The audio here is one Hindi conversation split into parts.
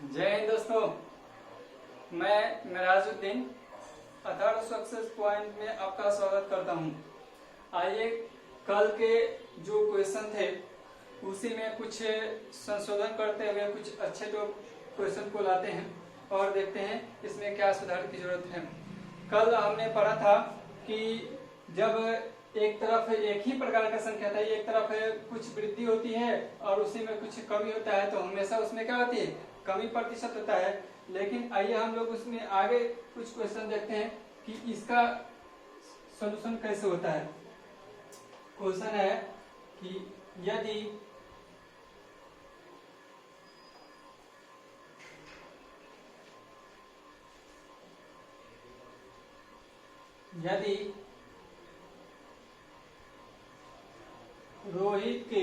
जय हिंद दोस्तों, मैं मेराजुद्दीन अथर्व सक्सेस पॉइंट में आपका स्वागत करता हूं। आइए कल के जो क्वेश्चन थे उसी में कुछ संशोधन करते हुए कुछ अच्छे तो क्वेश्चन को लाते हैं और देखते हैं इसमें क्या सुधार की जरूरत है। कल हमने पढ़ा था कि जब एक तरफ एक ही प्रकार का संख्या था, एक तरफ कुछ वृद्धि होती है और उसी में कुछ कमी होता है, तो हमेशा उसमें क्या होती है, कमी प्रतिशत होता है। लेकिन आइए हम लोग उसमें आगे कुछ क्वेश्चन देखते हैं कि इसका सॉल्यूशन कैसे होता है। क्वेश्चन है कि यदि रोहित के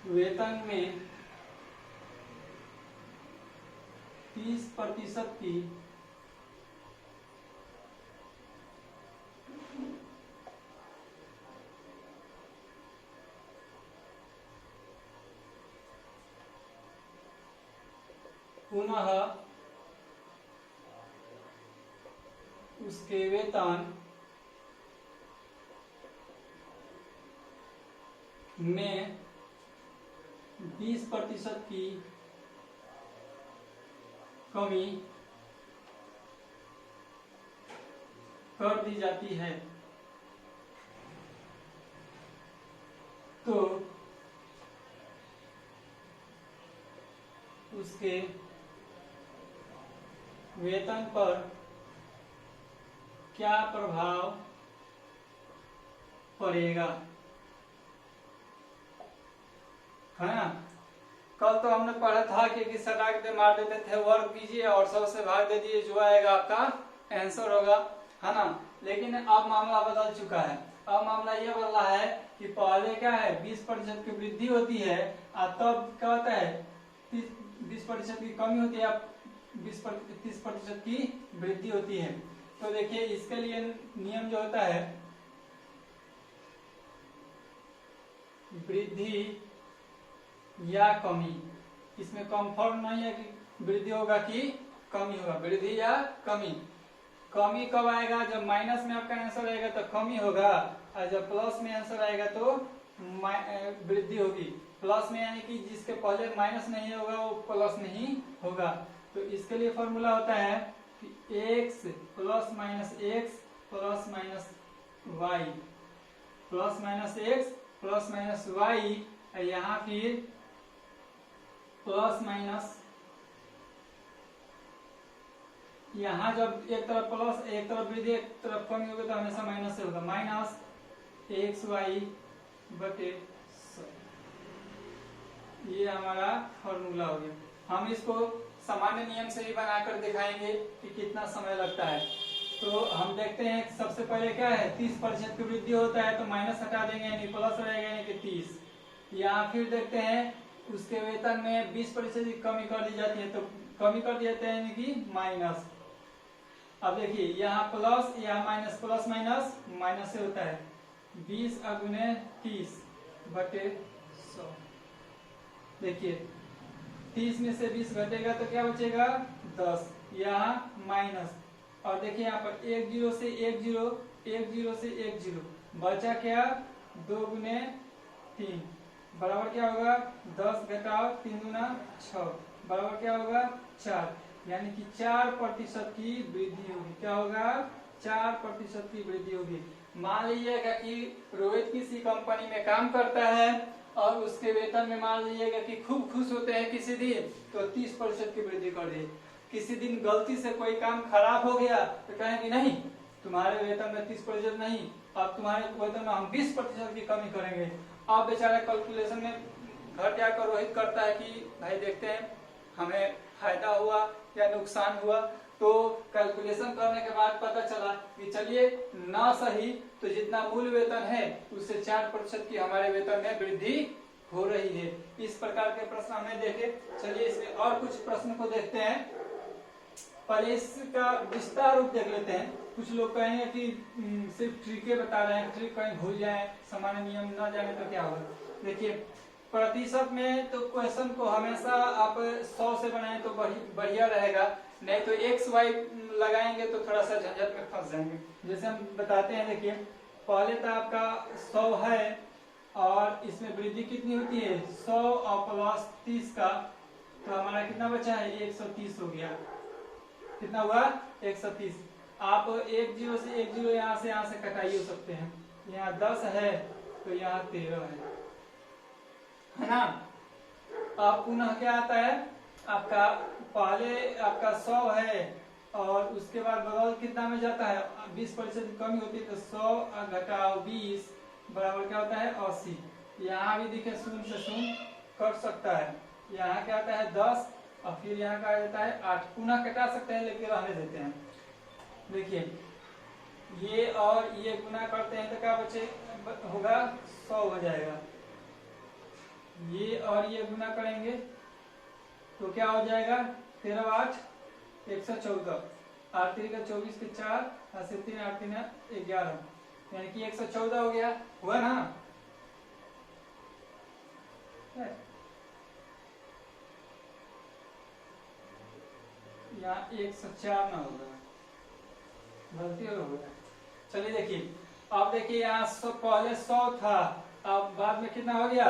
वेतन में 30% की पुनः उसके वेतन में 20% की कमी कर दी जाती है, तो उसके वेतन पर क्या प्रभाव पड़ेगा, है ना। कल तो हमने पढ़ा था कि सटा के मार देते थे, वर्क कीजिए और 100 से भाग दे दिए, जो आएगा आपका आंसर होगा, है ना। लेकिन अब मामला बदल चुका है। अब मामला ये बदला है कि पहले क्या है, 20% की वृद्धि होती है और तब क्या होता है, 20% की कमी होती है, 30% की वृद्धि होती है। तो देखिए इसके लिए नियम जो होता है, वृद्धि या कमी, इसमें कंफर्म नहीं है कि वृद्धि होगा कि कमी होगा, वृद्धि या कमी। कमी कब आएगा, जब माइनस में आपका आंसर आएगा तो कमी होगा, और जब प्लस में आंसर आएगा तो वृद्धि होगी। प्लस में यानी कि जिसके पहले माइनस नहीं होगा वो प्लस नहीं होगा। तो इसके लिए फॉर्मूला होता है कि x plus minus x plus minus y, plus minus x plus minus y, यहाँ फिर प्लस माइनस, यहाँ जब एक तरफ प्लस एक तरफ वृद्धि एक तरफ कमी होगी तो हमेशा माइनस से होगा, माइनस एक्स वाई बटे 100। ये हमारा फॉर्मूला हो गया। हम इसको सामान्य नियम से ही बनाकर दिखाएंगे कि कितना समय लगता है। तो हम देखते हैं सबसे पहले क्या है, 30% की वृद्धि होता है तो माइनस हटा देंगे यानी प्लस रहेगा यानी कि 30। यहाँ फिर देखते हैं उसके वेतन में 20% की कमी कर दी जाती है, तो कमी कर दिया जाता है यानी कि माइनस। अब देखिए यहाँ प्लस यहाँ माइनस, प्लस माइनस माइनस से होता है, 20 गुने 30 बटे 100। देखिए 30 में से 20 घटेगा तो क्या बचेगा 10, यहाँ माइनस, और देखिए यहाँ पर 1 0 से 1 0, 1 0 से 1 0, बचा क्या 2 गुने 3 बराबर क्या होगा 10 घटाओ 3 गुना 6 बराबर क्या होगा 4, यानी कि 4% की वृद्धि होगी। क्या होगा 4% की वृद्धि होगी। मान लीजिएगा कि रोहित किसी कंपनी में काम करता है और उसके वेतन में मान लीजिएगा कि खूब खुश होते हैं किसी दिन तो 30% की वृद्धि कर दी। किसी दिन गलती से कोई काम खराब हो गया तो कहेंगे नहीं तुम्हारे वेतन में 30% नहीं, अब तुम्हारे वेतन में हम 20% की कमी करेंगे। अब बेचारा कैलकुलेशन में घर जाकर रोहित करता है कि भाई देखते हैं हमें फायदा हुआ या नुकसान हुआ। तो कैलकुलेशन करने के बाद पता चला कि चलिए ना सही तो जितना मूल वेतन है उससे 4% की हमारे वेतन में वृद्धि हो रही है। इस प्रकार के प्रश्न हमें देखे। चलिए इसमें और कुछ प्रश्न को देखते हैं। पहले इसका विस्तार रूप देख लेते हैं। कुछ लोग कहेंगे कि सिर्फ ट्रिके बता रहे हैं, ट्रिक कहीं भूल जाए, सामान्य नियम ना जाने तो क्या होगा। देखिए प्रतिशत में तो क्वेश्चन को हमेशा आप 100 से बनाएं तो बढ़िया रहेगा, नहीं तो एक्स वाई लगाएंगे तो थोड़ा सा झंझट में फंस जाएंगे। जैसे हम बताते हैं, देखिए पहले तो आपका 100 है और इसमें वृद्धि कितनी होती है 100 और प्लस 30 का, तो हमारा कितना बचा है 130 हो गया। कितना हुआ 130। आप एक जीरो से एक जीरो यहाँ से कटाई हो सकते हैं। यहाँ 10 है तो यहाँ 13 है ना। अब पुनः क्या आता है आपका, पहले आपका 100 है और उसके बाद बगल कितना में जाता है 20% की कमी होती है, तो 100 घटाओ 20 बराबर क्या होता है 80। यहाँ भी देखिए शून्य से शून्य कट सकता है, यहाँ क्या आता है 10 और फिर यहाँ का आ जाता है 8। पुनः कटा सकते हैं लेकिन रहने देते हैं। देखिए ये और ये गुना करते हैं तो क्या बचे होगा 100 हो जाएगा। ये और ये गुना करेंगे तो क्या हो जाएगा 13 8 114, 8 3 का 24 के 4 और 3 8 3 11, यानी कि 114 हो गया। हुआ ना। यहाँ 104 ना होगा, गलती हो गया। चलिए देखिए, अब देखिए यहाँ पहले 100 था, अब बाद में कितना हो गया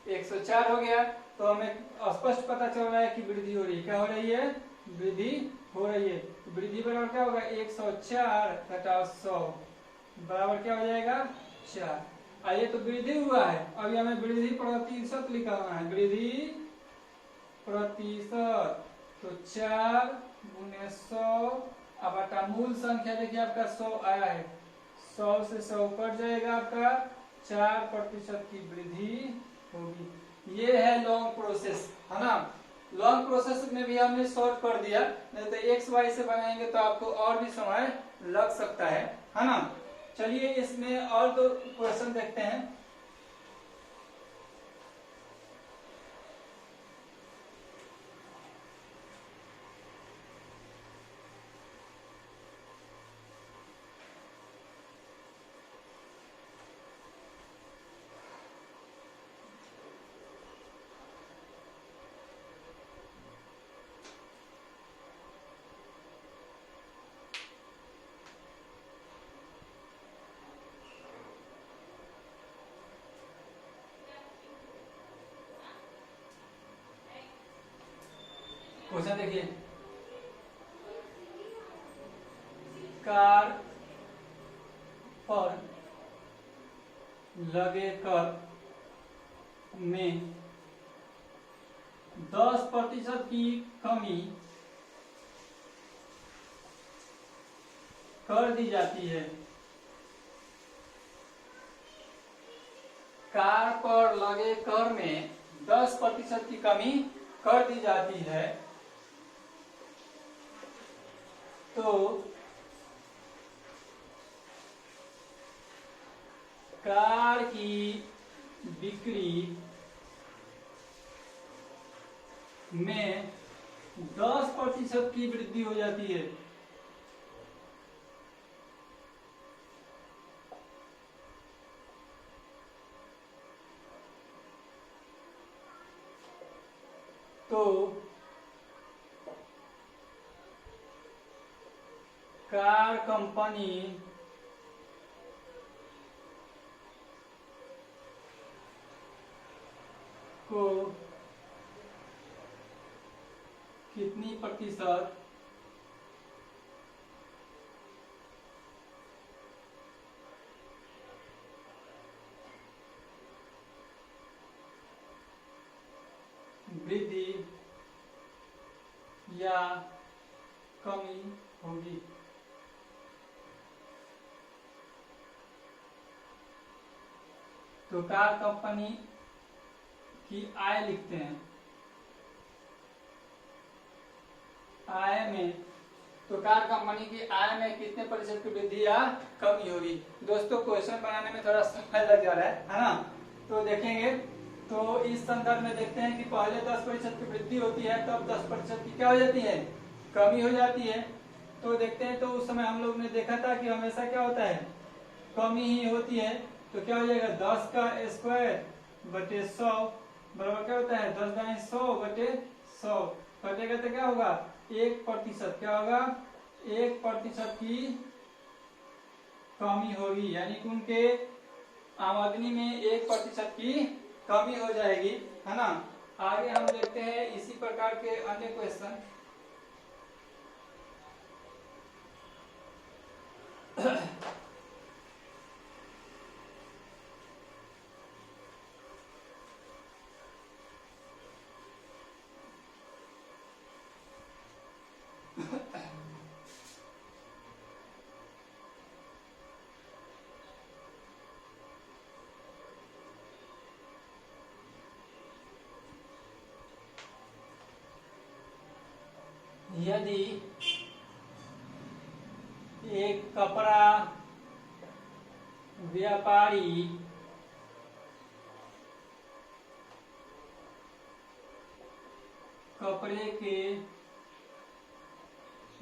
104 हो गया। तो हमें स्पष्ट पता चल रहा है कि वृद्धि हो रही है। क्या हो रही है वृद्धि हो रही है। तो वृद्धि बराबर क्या होगा 104 घटाओ 100 बराबर क्या हो जाएगा 4। आइए तो वृद्धि हुआ है, अभी हमें वृद्धि प्रतिशत लिखना है। वृद्धि प्रतिशत तो 4 गुने 100 अब बटा मूल संख्या देखिए आपका 100 आया है, 100 से 100 कट जाएगा, आपका 4% की वृद्धि होगी। ये है लॉन्ग प्रोसेस, है ना। लॉन्ग प्रोसेस में भी हमने शॉर्ट कर दिया, नहीं तो एक्स वाई से बनाएंगे तो आपको और भी समय लग सकता है ना। चलिए इसमें और दो क्वेश्चन देखते हैं। क्वेश्चन देखिए, कार पर लगे कर में 10% की कमी कर दी जाती है। कार पर लगे कर में 10% की कमी कर दी जाती है, तो कार की बिक्री में 10% की वृद्धि हो जाती है। तो कार कंपनी को कितनी प्रतिशत वृद्धि या कमी होगी। तो कार कंपनी की आय लिखते हैं, आय में, तो कार कंपनी की आय में कितने प्रतिशत की वृद्धि या कमी होगी। दोस्तों क्वेश्चन बनाने में थोड़ा समय लग जा रहा है ना। तो देखेंगे, तो इस संदर्भ में देखते हैं कि पहले 10% की वृद्धि होती है, तब 10% की क्या हो जाती है कमी हो जाती है। तो देखते हैं, तो उस समय हम लोग ने देखा था कि हमेशा क्या होता है कमी ही होती है। तो क्या हो जाएगा 10 का स्क्वायर बटे 100 बराबर क्या होता है 10×100/100 कटेगा तो क्या होगा 1%। क्या होगा 1% की कमी होगी, यानी कि उनके आमदनी में 1% की कमी हो जाएगी, है ना। आगे हम देखते हैं इसी प्रकार के अन्य क्वेश्चन। यदि एक कपड़ा व्यापारी कपड़े के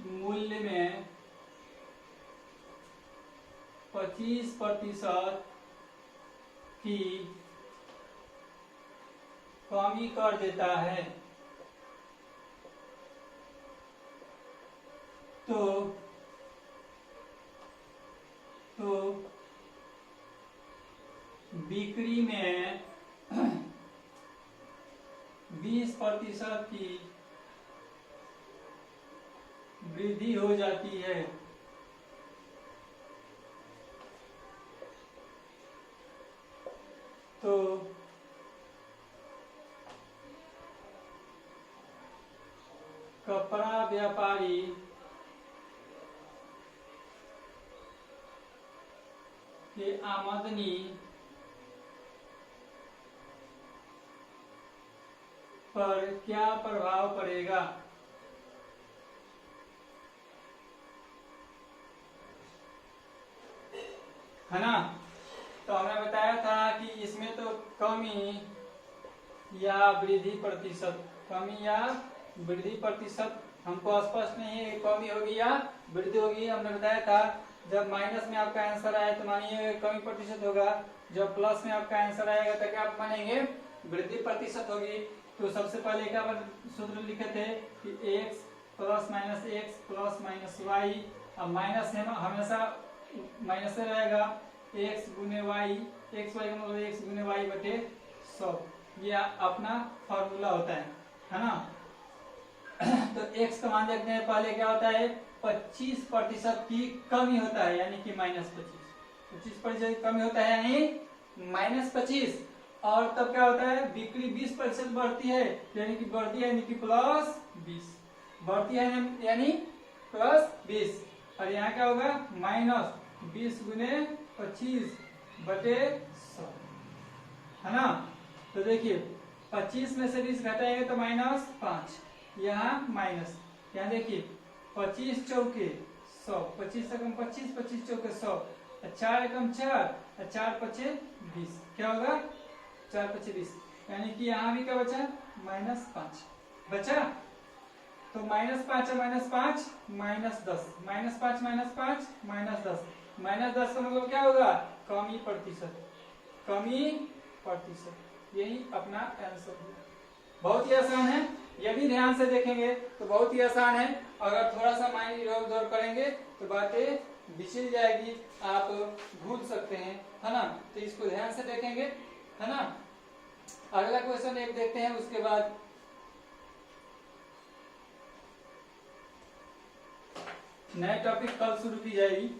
मूल्य में 25% की कमी कर देता है तो बिक्री में 20% की वृद्धि हो जाती है। तो कपड़ा व्यापारी के आमदनी पर क्या प्रभाव पड़ेगा। है ना। तो हमने बताया था कि इसमें तो कमी या वृद्धि प्रतिशत, कमी या वृद्धि प्रतिशत हमको स्पष्ट नहीं है कमी होगी या वृद्धि होगी। हमने बताया था जब माइनस में आपका आंसर आए तो मानिए कमी प्रतिशत होगा, जब प्लस में आपका आंसर आएगा तो क्या आप मानेंगे वृद्धि प्रतिशत होगी। तो सबसे पहले क्या सूत्र लिखे थे कि x ± x ± y, अब माइनस है ना हमेशा माइनस से रहेगा, x गुने y, x y का मतलब x गुने y बटे 100, ये अपना फॉर्मूला होता है ना। तो x का मान देखते हैं पहले क्या होता है 25% की कमी होता है, यानी कि -25% की कमी होता है यानी -25, और तब क्या होता है बिक्री 20% बढ़ती है, यानी कि बढ़ती है यानी कि +20 बढ़ती है यानी +20, और यहाँ क्या होगा -20 गुने 25 बटे 100, है ना। तो देखिए 25 में से 20 घटाएंगे तो -5, यहाँ माइनस, यहाँ देखिए 25 चौके 100, 25 कम 25, 25 चौके 100, 4 कम 4, 4 पचे 20, क्या होगा 4 पचे 20, यानी कि यहाँ भी क्या बचा -5 बचा। तो -5 है -5 -10, -5 -5 -10, -10 का मतलब क्या होगा कमी प्रतिशत, यही अपना आंसर है। बहुत ही आसान है, यदि ध्यान से देखेंगे तो बहुत ही आसान है। अगर थोड़ा सा माइंड इधर उधर करेंगे तो बातें बिछड़ जाएगी, आप भूल सकते हैं, है ना। तो इसको ध्यान से देखेंगे, है ना। अगला क्वेश्चन एक देखते हैं, उसके बाद नए टॉपिक कल शुरू की जाएगी।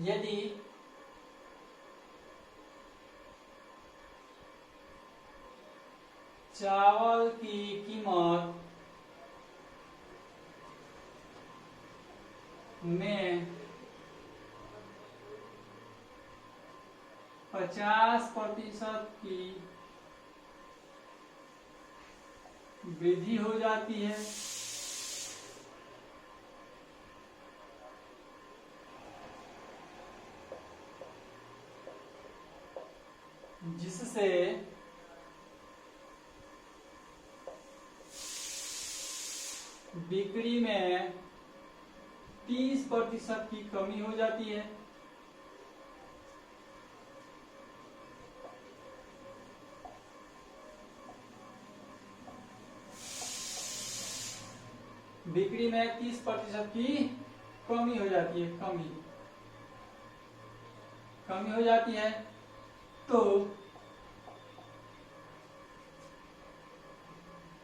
यदि चावल की कीमत में 50% की वृद्धि हो जाती है बिक्री में 30% की कमी हो जाती है। बिक्री में 30% की कमी हो जाती है, कमी हो जाती है। तो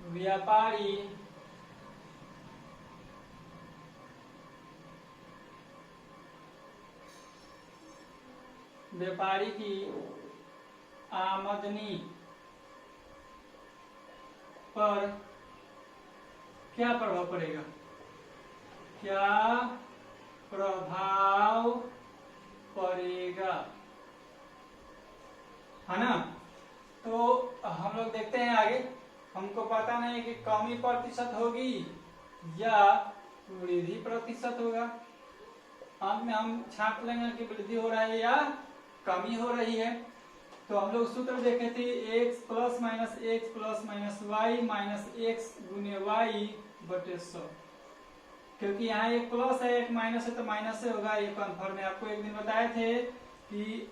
व्यापारी की आमदनी पर क्या प्रभाव पड़ेगा, क्या प्रभाव पड़ेगा, है ना। तो हम लोग देखते हैं आगे। हमको पता नहीं कि कमी प्रतिशत होगी या वृद्धि प्रतिशत होगा। अंत में हम छांट लेंगे कि वृद्धि हो रहा है या कमी हो रही है। तो हम लोग सूत्र देखे थे x plus minus y minus x गुने वाई बटे 100। क्योंकि यहाँ एक प्लस है एक माइनस है तो माइनस से होगा, ये कन्फर्म है। आपको एक दिन बताए थे कि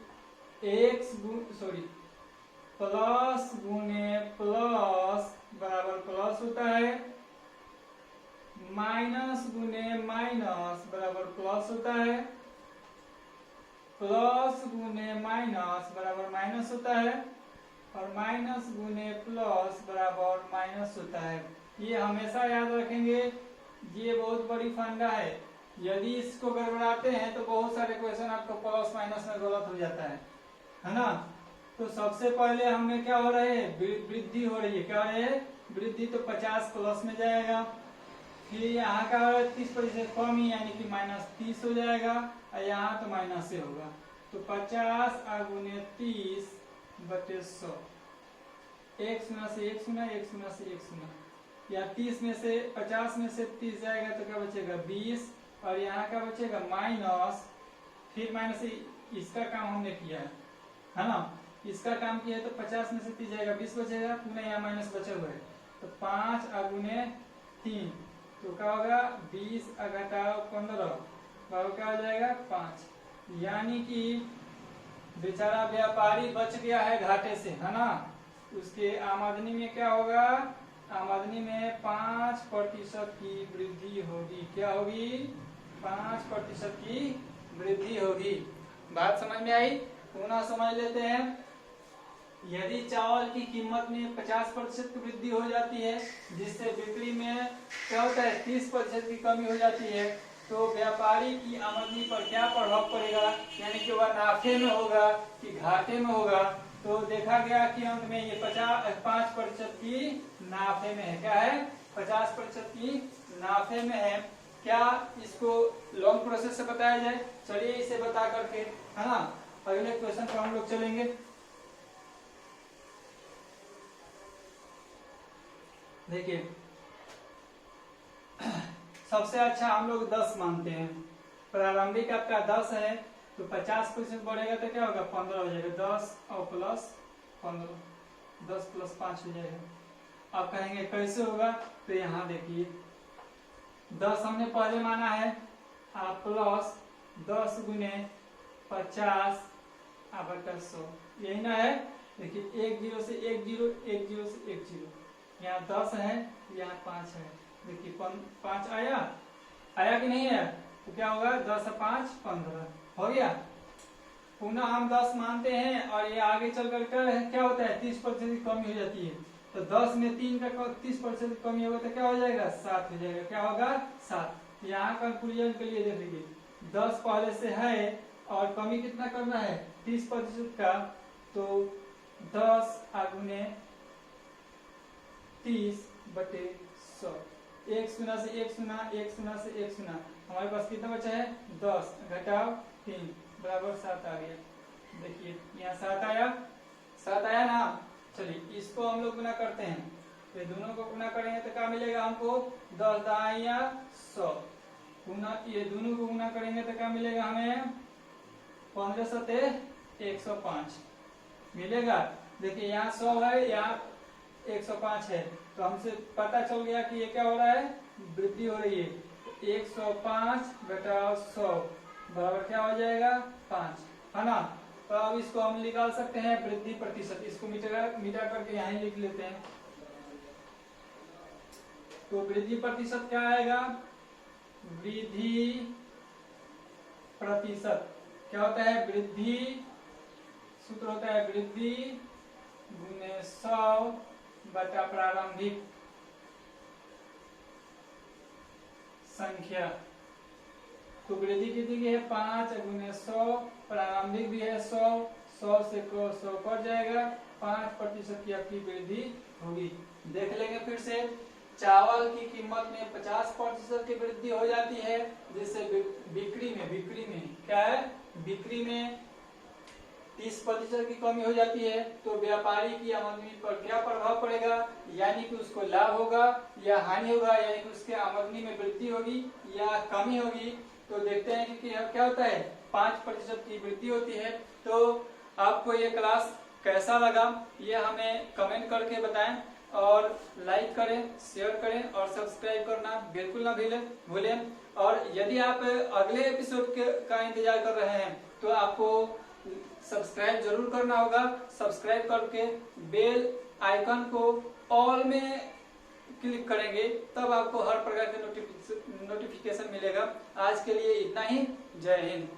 प्लस गुने प्लस बराबर प्लस होता है, माइनस गुने माइनस बराबर प्लस होता है, प्लस गुने माइनस बराबर माइनस होता है, और माइनस गुने प्लस बराबर माइनस होता है। ये हमेशा याद रखेंगे, ये बहुत बड़ी फंडा है। यदि इसको गड़बड़ाते हैं तो बहुत सारे क्वेश्चन आपको प्लस माइनस में गलत हो जाता है ना। तो सबसे पहले हमने क्या हो रहा है, वृद्धि हो रही है। क्या हो रही है, वृद्धि। तो 50 प्लस में जाएगा। फिर यहाँ का 30% कमी यानी कि माइनस 30 हो जाएगा, और यहाँ तो माइनस से होगा। तो 50 गुने 30 बटे 100। एक शून्य से एक शून्य, एक शून्य से एक शून्य, या 30 में से 50 में से 30 जाएगा तो क्या बचेगा 20, और यहाँ का बचेगा माइनस। फिर माइनस इसका काम हमने किया है ना। इसका काम किया है तो 50 में से 30 जाएगा 20 बचेगा, पुनः यहाँ माइनस बचे हुए है। तो 5 गुने 3 तो क्या होगा 20 घटाओ 15 क्या हो जाएगा 5। यानी कि बेचारा व्यापारी बच गया है घाटे से, है ना। उसके आमदनी में क्या होगा, आमदनी में 5% की वृद्धि होगी। क्या होगी, 5% की वृद्धि होगी। बात समझ में आई, पुनः समझ लेते हैं। यदि चावल की कीमत में 50% की वृद्धि हो जाती है, जिससे बिक्री में क्या होता है 30% की कमी हो जाती है, तो व्यापारी की आमदनी पर क्या प्रभाव पड़ेगा, यानी कि वह नाफे में होगा कि घाटे में होगा। तो देखा गया कि अंत में ये 5% की नाफे में है। क्या है, 50% की नाफे में है। क्या इसको लॉन्ग प्रोसेस से बताया जाए, चलिए इसे बता करके, है ना, अगले क्वेश्चन पर हम लोग चलेंगे। देखिए सबसे अच्छा हम लोग 10 मानते हैं। प्रारंभिक आपका 10 है तो 50% बढ़ेगा तो क्या होगा 15 हो जाएगा। 10 और प्लस 15, 10 प्लस 5 हो जाएगा। अब कहेंगे कैसे होगा, तो यहाँ देखिए 10 हमने पहले माना है, आप प्लस 10 गुने 50 बटा 100, यही ना है। देखिए 1 0 से 1 0, 1 0 से 1 0, यहाँ 10 है यहाँ 5 है। देखिए 5 आया कि नहीं है, तो क्या होगा 10 और 5 15 हो गया। पुनः हम 10 मानते हैं और ये आगे चल कर क्या होता है 30% की कमी हो जाती है। तो 10 में 3 का 30% की कमी होगा तो क्या हो जाएगा 7 हो जाएगा। क्या होगा 7। यहाँ कंक्लूजन के लिए देख लीजिए 10 पहले से है और कमी कितना करना है 30% का। तो 10 गुने 30 बटे 100, एक शून्य से एक शून्य, एक शून्य से एक शून्य, हमारे पास कितना बचा है 10 घटाओ 3 बराबर 7 आ गया। देखिए यहाँ 7 आया ना। चलिए इसको हम लोग गुना करते हैं, तो दोनों को गुना करेंगे तो क्या मिलेगा हमको 10 दाइया 100, पुनः ये दोनों को गुना करेंगे तो क्या मिलेगा हमें 15 सते 105 मिलेगा। देखिए यहाँ 100 है, यहाँ 105 है, तो हमसे पता चल गया कि ये क्या हो रहा है, वृद्धि हो रही है। 105 बटा 100 बराबर क्या हो जाएगा, 5, है ना। तो अब इसको हम निकाल सकते हैं वृद्धि प्रतिशत, इसको मिटा करके यहाँ लिख लेते हैं। तो वृद्धि प्रतिशत क्या आएगा, वृद्धि प्रतिशत क्या होता है, वृद्धि सूत्र होता है वृद्धि गुने 100 बटा प्रारंभिक संख्या। तो वृद्धि कितनी की है, 5 गुने 100, प्रारंभिक भी है 100, 100 से 100 कट जाएगा, 5% की आपकी वृद्धि होगी। देख लेंगे फिर से, चावल की कीमत में 50% की वृद्धि हो जाती है, जिससे बिक्री में क्या है, बिक्री में 30% की कमी हो जाती है। तो व्यापारी की आमदनी पर क्या प्रभाव पड़ेगा, यानी कि उसको लाभ होगा या हानि होगा, यानी कि उसके आमदनी में वृद्धि होगी या कमी होगी। तो देखते हैं कि क्या होता है, 5% की वृद्धि होती है। तो आपको ये क्लास कैसा लगा, ये हमें कमेंट करके बताएं, और लाइक करें, शेयर करें और सब्सक्राइब करना बिल्कुल ना भूलें। और यदि आप अगले एपिसोड का इंतजार कर रहे हैं तो आपको सब्सक्राइब जरूर करना होगा। सब्सक्राइब करके बेल आइकन को ऑल में क्लिक करेंगे, तब आपको हर प्रकार के नोटिफिकेशन मिलेगा। आज के लिए इतना ही, जय हिंद।